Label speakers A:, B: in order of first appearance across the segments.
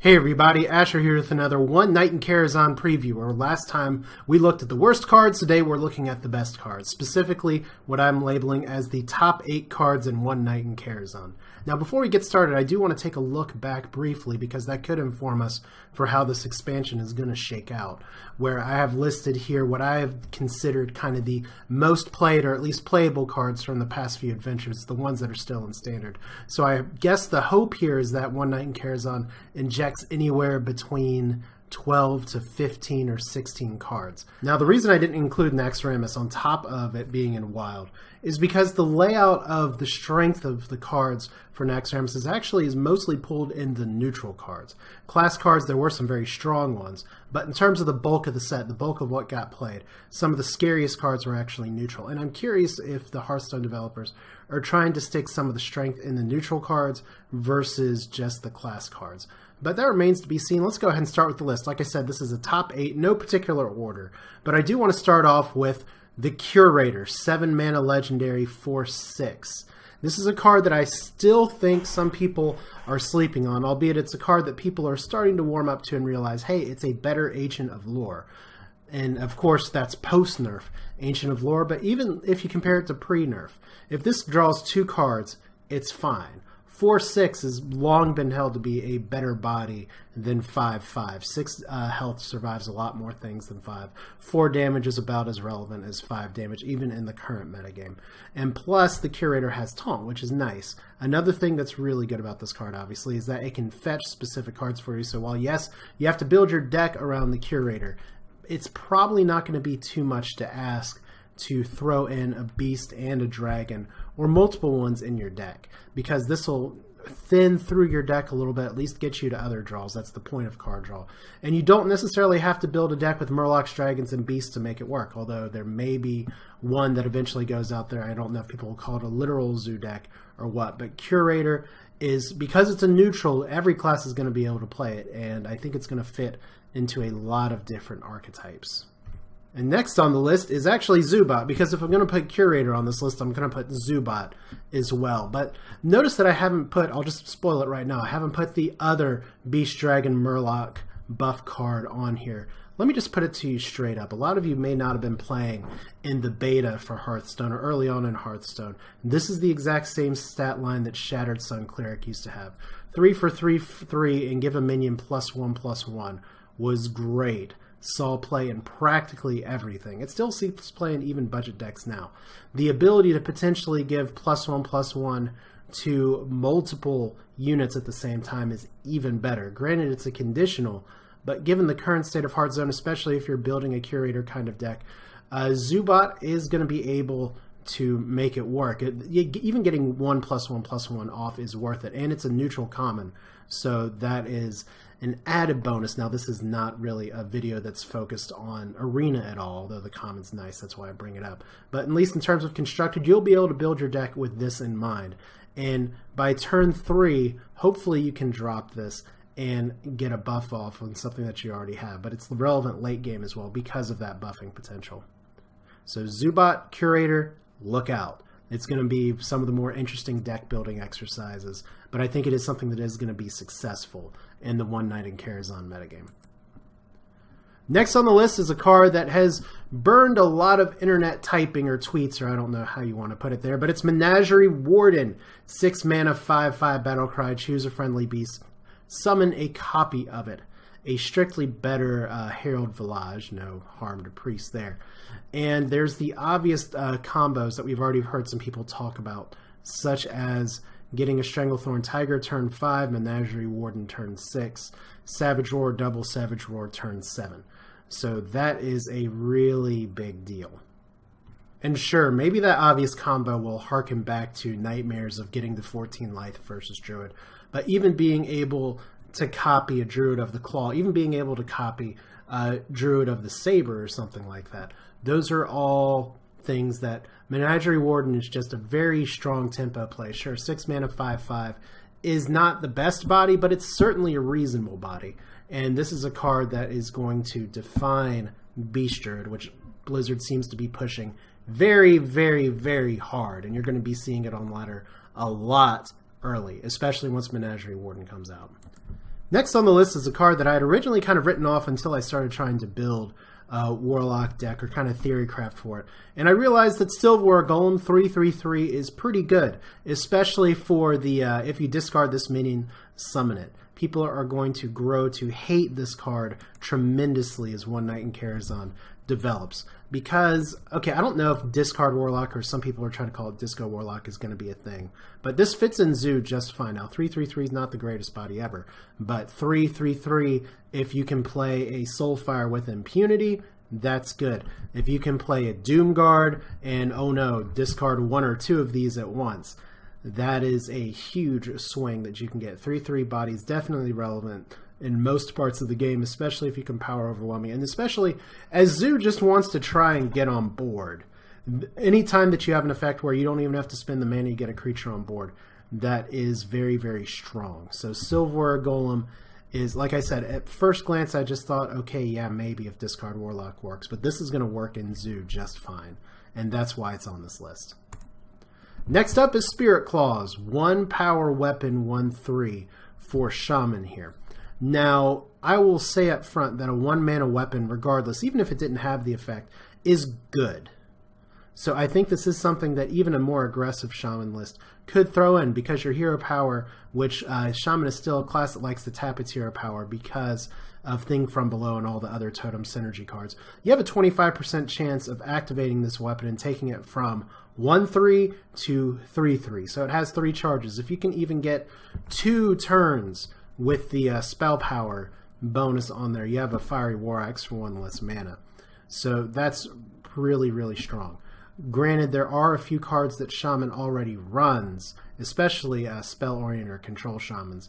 A: Hey everybody, Asher here with another One Night in Karazhan preview, where last time we looked at the worst cards, today we're looking at the best cards, specifically what I'm labeling as the top 8 cards in One Night in Karazhan. Now before we get started, I do want to take a look back briefly because that could inform us for how this expansion is going to shake out, where I have listed here what I have considered kind of the most played or at least playable cards from the past few adventures, the ones that are still in standard. So I guess the hope here is that One Night in Karazhan injects anywhere between 12 to 15 or 16 cards. Now the reason I didn't include Naxxramas on top of it being in Wild is because the layout of the strength of the cards for Naxxramas is mostly pulled in the neutral cards. Class cards, there were some very strong ones, but in terms of the bulk of the set, the bulk of what got played, some of the scariest cards were actually neutral. And I'm curious if the Hearthstone developers are trying to stick some of the strength in the neutral cards versus just the class cards. But that remains to be seen. Let's go ahead and start with the list. Like I said, this is a top 8, no particular order. But I do want to start off with the Curator, 7 mana legendary, 4/6. This is a card that I still think some people are sleeping on, albeit it's a card that people are starting to warm up to and realize, hey, it's a better Ancient of Lore. And of course, that's post-nerf Ancient of Lore, but even if you compare it to pre-nerf, if this draws 2 cards, it's fine. 4/6 has long been held to be a better body than 5/5. 6 health survives a lot more things than 5. 4 damage is about as relevant as 5 damage, even in the current metagame. And plus, the Curator has Taunt, which is nice. Another thing that's really good about this card, obviously, is that it can fetch specific cards for you. So while, yes, you have to build your deck around the Curator, it's probably not going to be too much to ask to throw in a beast and a dragon or multiple ones in your deck, because this will thin through your deck a little bit, at least get you to other draws. That's the point of card draw. And you don't necessarily have to build a deck with Murlocs, dragons, and beasts to make it work, although there may be one that eventually goes out there. I don't know if people will call it a literal zoo deck or what, but Curator is, because it's a neutral, every class is going to be able to play it, and I think it's going to fit into a lot of different archetypes. And next on the list is actually Zubat, because if I'm going to put Curator on this list, I'm going to put Zubat as well. But notice that I haven't put, I'll just spoil it right now, I haven't put the other Beast Dragon Murloc buff card on here. Let me just put it to you straight up. A lot of you may not have been playing in the beta for Hearthstone or early on in Hearthstone. This is the exact same stat line that Shattered Sun Cleric used to have. 3 for 3/3 and give a minion +1/+1 was great. Saw play in practically everything. It still sees play in even budget decks now. The ability to potentially give +1/+1 to multiple units at the same time is even better. Granted, it's a conditional, but given the current state of Hearthstone, especially if you're building a Curator kind of deck, Zubat is going to be able to make it work. Even getting 1+1/+1 off is worth it, and it's a neutral common, so that is an added bonus. Now, this is not really a video that's focused on Arena at all, although the common's nice, that's why I bring it up. But at least in terms of constructed, you'll be able to build your deck with this in mind. And by turn 3, hopefully you can drop this and get a buff off on something that you already have. But it's relevant late game as well because of that buffing potential. So Zubat, Curator, look out. It's going to be some of the more interesting deck building exercises, but I think it is something that is going to be successful in the One Night in Karazhan metagame. Next on the list is a card that has burned a lot of internet typing or tweets, or I don't know how you want to put it there, but it's Menagerie Warden. 6 mana, 5/5 battlecry, choose a friendly beast, summon a copy of it. A strictly better Herald Village, no harm to priest there. And there's the obvious combos that we've already heard some people talk about, such as getting a Stranglethorn Tiger turn 5, Menagerie Warden turn 6, Savage Roar, double Savage Roar turn 7. So that is a really big deal. And sure, maybe that obvious combo will harken back to nightmares of getting the 14 life versus Druid, but even being able to copy a Druid of the Claw, even being able to copy a Druid of the Saber or something like that. Those are all things that Menagerie Warden is just a very strong tempo play. Sure, 6 mana, 5/5 is not the best body, but it's certainly a reasonable body. And this is a card that is going to define Beast Druid, which Blizzard seems to be pushing very, very, very hard. And you're going to be seeing it on ladder a lot early, especially once Menagerie Warden comes out. Next on the list is a card that I had originally kind of written off until I started trying to build a Warlock deck or kind of theory craft for it. And I realized that Silver War Golem 3/3/3 is pretty good, especially for the if you discard this minion, summon it. People are going to grow to hate this card tremendously as One Night in Karazhan develops. Because, okay, I don't know if Discard Warlock, or some people are trying to call it Disco Warlock, is going to be a thing. But this fits in Zoo just fine. Now, 3/3/3 is not the greatest body ever. But 3/3/3, if you can play a Soulfire with Impunity, that's good. If you can play a Doomguard and, oh no, discard one or two of these at once, that is a huge swing that you can get. 3/3 body is definitely relevant in most parts of the game, especially if you can power overwhelming, and especially as Zoo just wants to try and get on board. Anytime that you have an effect where you don't even have to spend the mana, you get a creature on board, that is very, very strong. So Silver Golem is, like I said, at first glance I just thought, okay, yeah, maybe if Discard Warlock works, but this is going to work in Zoo just fine, and that's why it's on this list. Next up is Spirit Claws, 1 power weapon, 1/3 for Shaman here. Now, I will say up front that a 1 mana weapon, regardless, even if it didn't have the effect, is good. So I think this is something that even a more aggressive Shaman list could throw in, because your hero power, which Shaman is still a class that likes to tap its hero power because of Thing from Below and all the other totem synergy cards. You have a 25% chance of activating this weapon and taking it from 1/3 to 3/3. So it has 3 charges. If you can even get 2 turns with the spell power bonus on there, you have a Fiery War Axe for 1 less mana. So that's really, really strong. Granted, there are a few cards that Shaman already runs, especially Spell Oriented or Control Shamans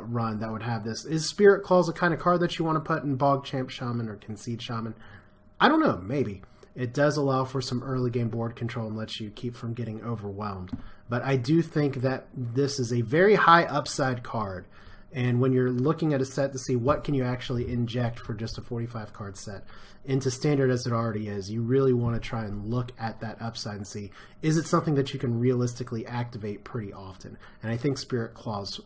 A: run that would have this. Is Spirit Claws a kind of card that you want to put in Bog Champ Shaman or Concede Shaman? I don't know, maybe. It does allow for some early game board control and lets you keep from getting overwhelmed. But I do think that this is a very high upside card. And when you're looking at a set to see what can you actually inject for just a 45 card set into Standard as it already is, you really want to try and look at that upside and see, is it something that you can realistically activate pretty often? And I think Spirit Claws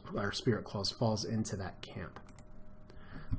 A: falls into that camp.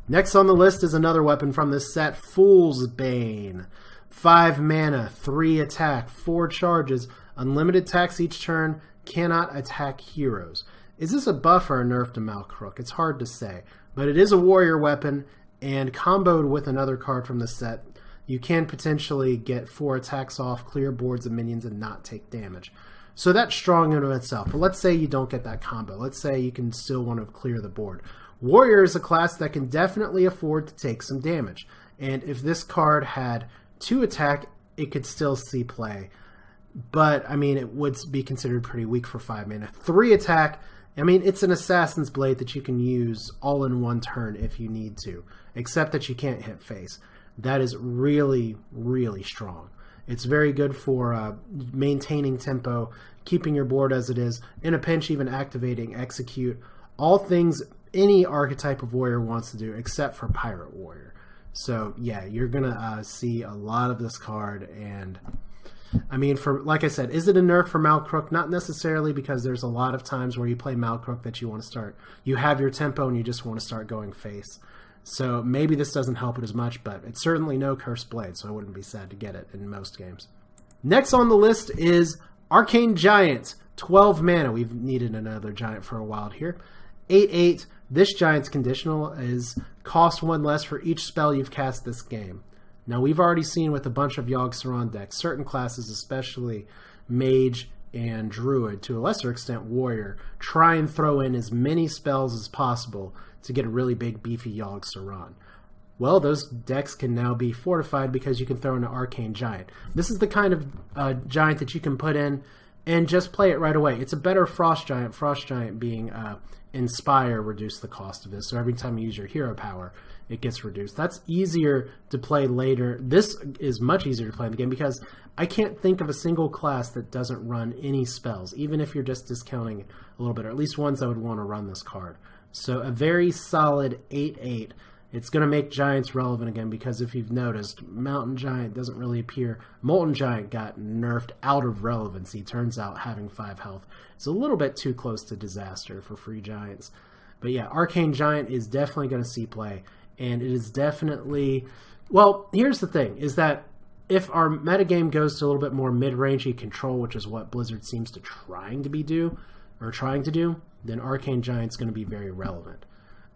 A: Next on the list is another weapon from this set, Fool's Bane. 5 mana, 3 attack, 4 charges, unlimited attacks each turn, cannot attack heroes. Is this a buff or a nerf to Malcrook? It's hard to say, but it is a warrior weapon, and comboed with another card from the set, you can potentially get 4 attacks off, clear boards of minions, and not take damage. So that's strong in of itself, but let's say you don't get that combo. Let's say you can still want to clear the board. Warrior is a class that can definitely afford to take some damage, and if this card had 2 attack, it could still see play. But, I mean, it would be considered pretty weak for 5 mana. 3 attack, I mean, it's an Assassin's Blade that you can use all in one turn if you need to, except that you can't hit face. That is really, really strong. It's very good for maintaining tempo, keeping your board as it is, in a pinch even activating Execute, all things any archetype of warrior wants to do except for Pirate Warrior. So yeah, you're going to see a lot of this card, and I mean, for like I said, is it a nerf for Malcrook? Not necessarily, because there's a lot of times where you play Malcrook that you want to start. You have your tempo and you just want to start going face. So maybe this doesn't help it as much, but it's certainly no Cursed Blade, so I wouldn't be sad to get it in most games. Next on the list is Arcane Giant. 12 mana. We've needed another giant for a while here. 8/8. This giant's conditional is cost 1 less for each spell you've cast this game. Now, we've already seen with a bunch of Yogg-Saron decks, certain classes, especially Mage and Druid, to a lesser extent Warrior, try and throw in as many spells as possible to get a really big, beefy Yogg-Saron. Well, those decks can now be fortified because you can throw in an Arcane Giant. This is the kind of giant that you can put in and just play it right away. It's a better Frost Giant being Inspire, reduce the cost of this. So every time you use your hero power, it gets reduced. That's easier to play later. This is much easier to play in the game because I can't think of a single class that doesn't run any spells, even if you're just discounting a little bit, or at least ones that would want to run this card. So a very solid 8/8. It's going to make Giants relevant again because if you've noticed, Mountain Giant doesn't really appear. Molten Giant got nerfed out of relevancy. Turns out having 5 health is a little bit too close to disaster for free Giants. But yeah, Arcane Giant is definitely going to see play, and it is definitely... Well, here's the thing, is that if our metagame goes to a little bit more mid-rangey control, which is what Blizzard seems to trying to do, then Arcane Giant's going to be very relevant.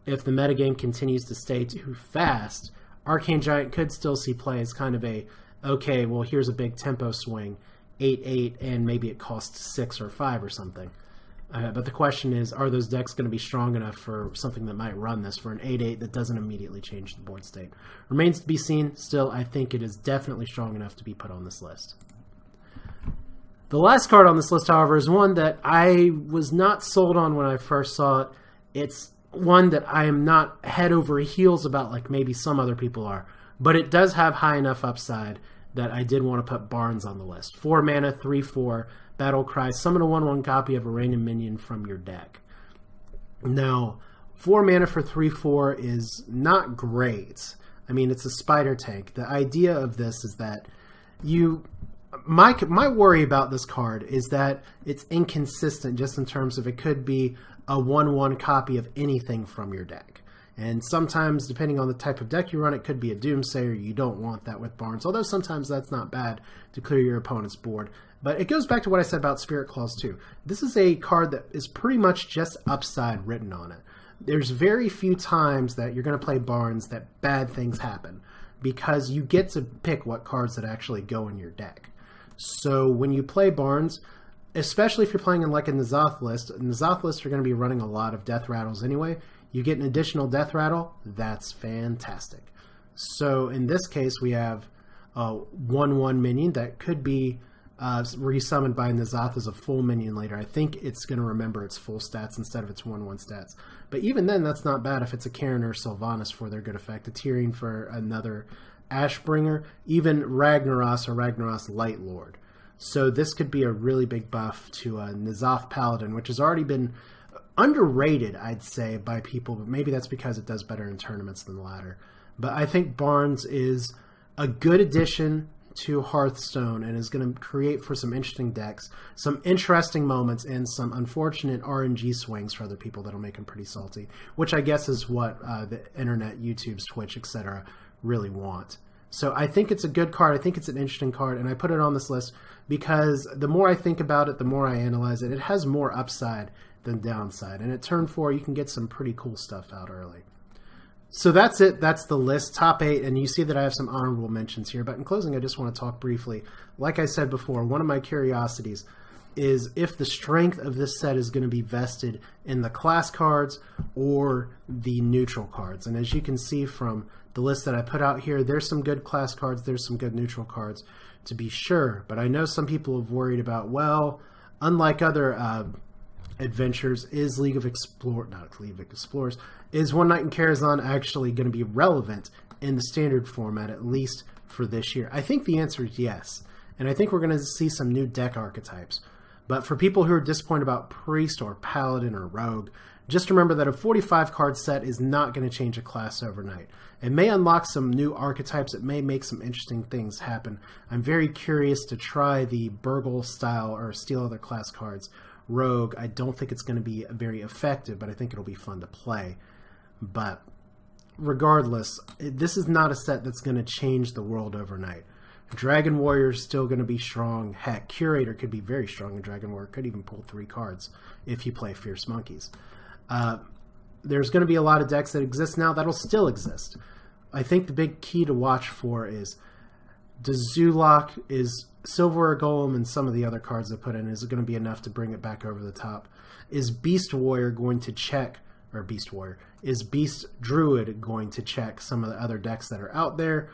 A: If the metagame continues to stay too fast, Arcane Giant could still see play as kind of a, okay, well, here's a big tempo swing, 8/8, and maybe it costs 6 or 5 or something. But the question is, are those decks going to be strong enough for something that might run this for an 8/8 that doesn't immediately change the board state? Remains to be seen. Still, I think it is definitely strong enough to be put on this list. The last card on this list, however, is one that I was not sold on when I first saw it. It's one that I am not head over heels about like maybe some other people are. But it does have high enough upside that I did want to put Barnes on the list. 4 mana, 3/4, battlecry, summon a 1/1 copy of a random minion from your deck. Now, 4 mana for 3/4 is not great. I mean, it's a spider tank. The idea of this is that you... My worry about this card is that it's inconsistent just in terms of it could be a 1/1 copy of anything from your deck. And sometimes, depending on the type of deck you run, it could be a Doomsayer. You don't want that with Barnes, although sometimes that's not bad to clear your opponent's board. But it goes back to what I said about Spirit Claws too. This is a card that is pretty much just upside written on it. There's very few times that you're going to play Barnes that bad things happen, because you get to pick what cards that actually go in your deck. So when you play Barnes, especially if you're playing in like a N'Zoth list are going to be running a lot of Death Rattles anyway. You get an additional Death Rattle, that's fantastic. So in this case, we have a 1/1 minion that could be resummoned by N'Zoth as a full minion later. I think it's going to remember its full stats instead of its 1/1 stats. But even then, that's not bad if it's a Karen or Sylvanas for their good effect. A Tyrion for another Ashbringer, even Ragnaros or Ragnaros Light Lord. So this could be a really big buff to a N'Zoth Paladin, which has already been underrated, I'd say, by people, but maybe that's because it does better in tournaments than the latter. But I think Barnes is a good addition to Hearthstone and is going to create for some interesting decks, some interesting moments, and some unfortunate RNG swings for other people that'll make them pretty salty, which I guess is what the internet, YouTube's, Twitch, etc. really want. So I think it's a good card. I think it's an interesting card, and I put it on this list because the more I think about it, the more I analyze it, it has more upside than downside. And at turn 4, you can get some pretty cool stuff out early. So that's it. That's the list, top 8, and you see that I have some honorable mentions here. But in closing, I just want to talk briefly. Like I said before, one of my curiosities is if the strength of this set is going to be vested in the class cards or the neutral cards. And as you can see from the list that I put out here, there's some good class cards, there's some good neutral cards to be sure. But I know some people have worried about, well, unlike other adventures, is League of Explorers, not League of Explorers, is One Night in Karazhan actually going to be relevant in the standard format, at least for this year? I think the answer is yes. And I think we're going to see some new deck archetypes. But for people who are disappointed about Priest or Paladin or Rogue, just remember that a 45 card set is not going to change a class overnight. It may unlock some new archetypes. It may make some interesting things happen. I'm very curious to try the Burgle style or Steal Other class cards Rogue. I don't think it's going to be very effective, but I think it'll be fun to play. But regardless, this is not a set that's going to change the world overnight. Dragon Warrior is still going to be strong. Heck, Curator could be very strong in Dragon Warrior. Could even pull 3 cards if you play Fierce Monkeys. There's going to be a lot of decks that exist now that'll still exist. I think the big key to watch for is, does Zulok, is Silver Golem, and some of the other cards they put in, is it going to be enough to bring it back over the top? Is Beast Warrior going to check, or Beast Warrior, is Beast Druid going to check some of the other decks that are out there?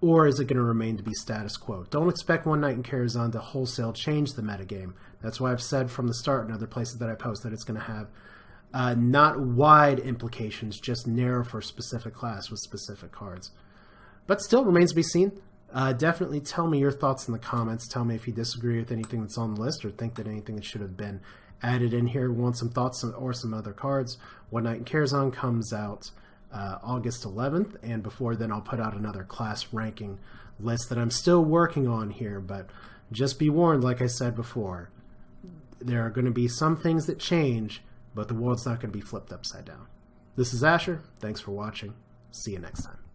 A: Or is it going to remain to be status quo? Don't expect One Night in Karazhan to wholesale change the metagame. That's why I've said from the start in other places that I post that it's going to have not wide implications, just narrow for a specific class with specific cards. But still remains to be seen. Definitely tell me your thoughts in the comments. Tell me if you disagree with anything that's on the list or think that anything that should have been added in here. Want some thoughts or some other cards. One Night in Karazhan comes out August 11th, and before then I'll put out another class ranking list that I'm still working on here, but just be warned, like I said before, there are going to be some things that change, but the world's not going to be flipped upside down. This is Asher. Thanks for watching. See you next time.